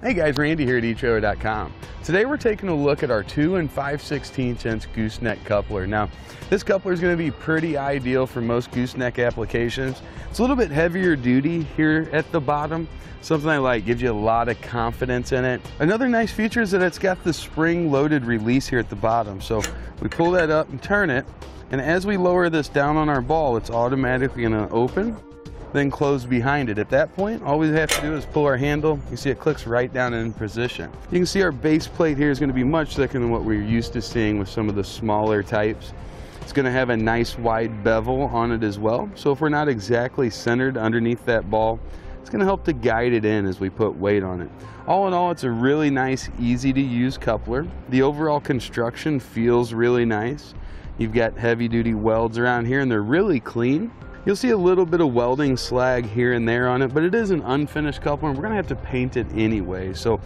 Hey guys, Randy here at etrailer.com. Today we're taking a look at our 2 5/16 inch gooseneck coupler. Now, this coupler is going to be pretty ideal for most gooseneck applications. It's a little bit heavier duty here at the bottom. Something I like, gives you a lot of confidence in it. Another nice feature is that it's got the spring-loaded release here at the bottom. So we pull that up and turn it, and as we lower this down on our ball, it's automatically going to open, then close behind it. At that point, all we have to do is pull our handle. You see it clicks right down in position. You can see our base plate here is going to be much thicker than what we're used to seeing with some of the smaller types. It's going to have a nice wide bevel on it as well. So if we're not exactly centered underneath that ball, it's going to help to guide it in as we put weight on it. All in all, it's a really nice, easy to use coupler. The overall construction feels really nice. You've got heavy duty welds around here and they're really clean. You'll see a little bit of welding slag here and there on it, but it is an unfinished coupler and we're going to have to paint it anyway. So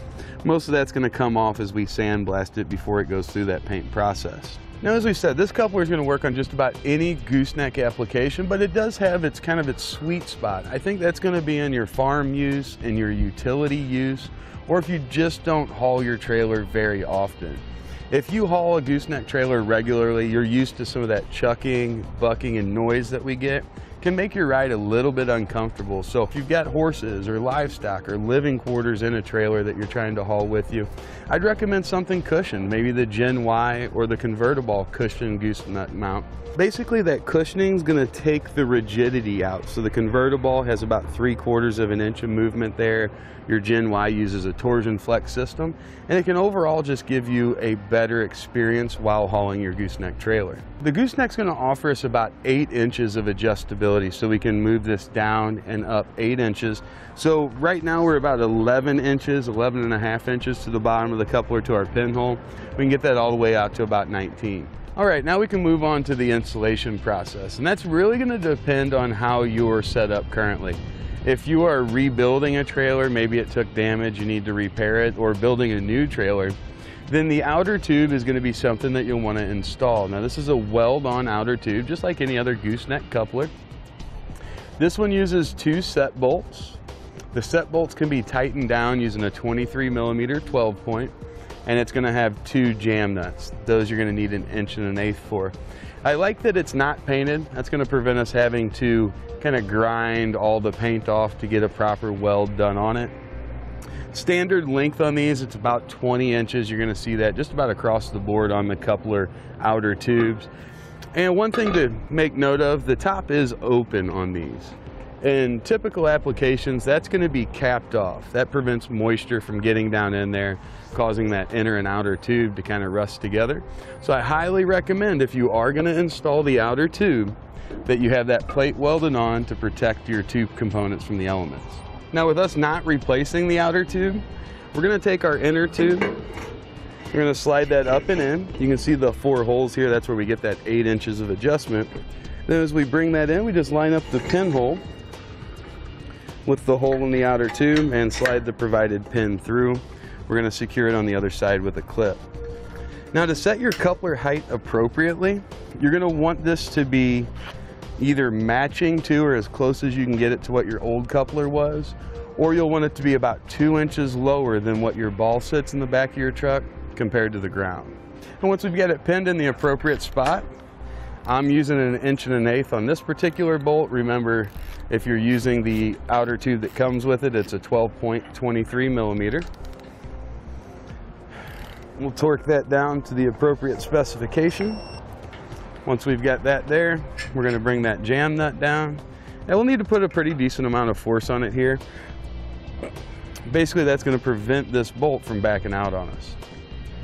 most of that's going to come off as we sandblast it before it goes through that paint process. Now, as we said, this coupler is going to work on just about any gooseneck application, but it does have its sweet spot. I think that's going to be in your farm use, in your utility use, or if you just don't haul your trailer very often. If you haul a gooseneck trailer regularly, you're used to some of that chucking, bucking, and noise that we get. It can make your ride a little bit uncomfortable. So if you've got horses or livestock or living quarters in a trailer that you're trying to haul with you, I'd recommend something cushioned, maybe the Gen Y or the convertible cushion gooseneck mount. Basically, that cushioning is going to take the rigidity out. So the convertible has about 3/4 of an inch of movement there. Your Gen Y uses a torsion flex system, and it can overall just give you a better experience while hauling your gooseneck trailer. The gooseneck's going to offer us about 8 inches of adjustability, so we can move this down and up 8 inches. So right now we're about 11 inches, 11.5 inches to the bottom of the coupler to our pinhole. We can get that all the way out to about 19. All right, now we can move on to the installation process, and that's really going to depend on how you're set up currently. If you are rebuilding a trailer, maybe it took damage, you need to repair it, or building a new trailer, then the outer tube is going to be something that you'll want to install. Now, this is a weld-on outer tube, just like any other gooseneck coupler. This one uses 2 set bolts. The set bolts can be tightened down using a 23mm 12-point. And it's going to have 2 jam nuts. Those you're going to need 1 1/8" for. I like that it's not painted. That's going to prevent us having to kind of grind all the paint off to get a proper weld done on it. Standard length on these, it's about 20 inches. You're going to see that just about across the board on the coupler outer tubes. And one thing to make note of, the top is open on these. In typical applications, that's going to be capped off. That prevents moisture from getting down in there, causing that inner and outer tube to kind of rust together. So I highly recommend, if you are going to install the outer tube, that you have that plate welded on to protect your tube components from the elements. Now, with us not replacing the outer tube, we're going to take our inner tube, we're going to slide that up and in. You can see the 4 holes here. That's where we get that 8 inches of adjustment. Then as we bring that in, we just line up the pinhole with the hole in the outer tube and slide the provided pin through. We're going to secure it on the other side with a clip. Now, to set your coupler height appropriately, you're going to want this to be either matching to or as close as you can get it to what your old coupler was, or you'll want it to be about 2 inches lower than what your ball sits in the back of your truck compared to the ground. And once we've got it pinned in the appropriate spot, I'm using 1 1/8" on this particular bolt. Remember, if you're using the outer tube that comes with it, it's a 12-point 23mm. We'll torque that down to the appropriate specification. Once we've got that there, we're going to bring that jam nut down. And we'll need to put a pretty decent amount of force on it here. Basically, that's going to prevent this bolt from backing out on us.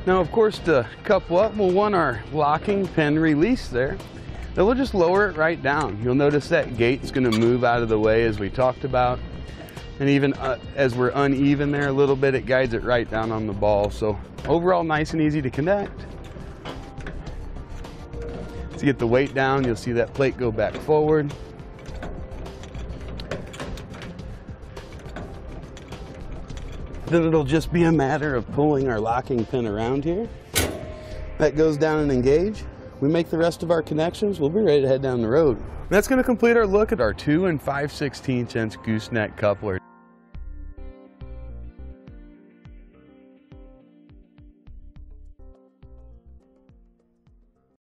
Now, of course, to couple up, we'll want our locking pin release there. Then we'll just lower it right down. You'll notice that gate's going to move out of the way as we talked about. And even as we're uneven there a little bit, it guides it right down on the ball. So overall, nice and easy to connect. To get the weight down, you'll see that plate go back forward. Then it'll just be a matter of pulling our locking pin around here. That goes down and engage. We make the rest of our connections, we'll be ready to head down the road. That's going to complete our look at our 2 5/16 inch gooseneck coupler.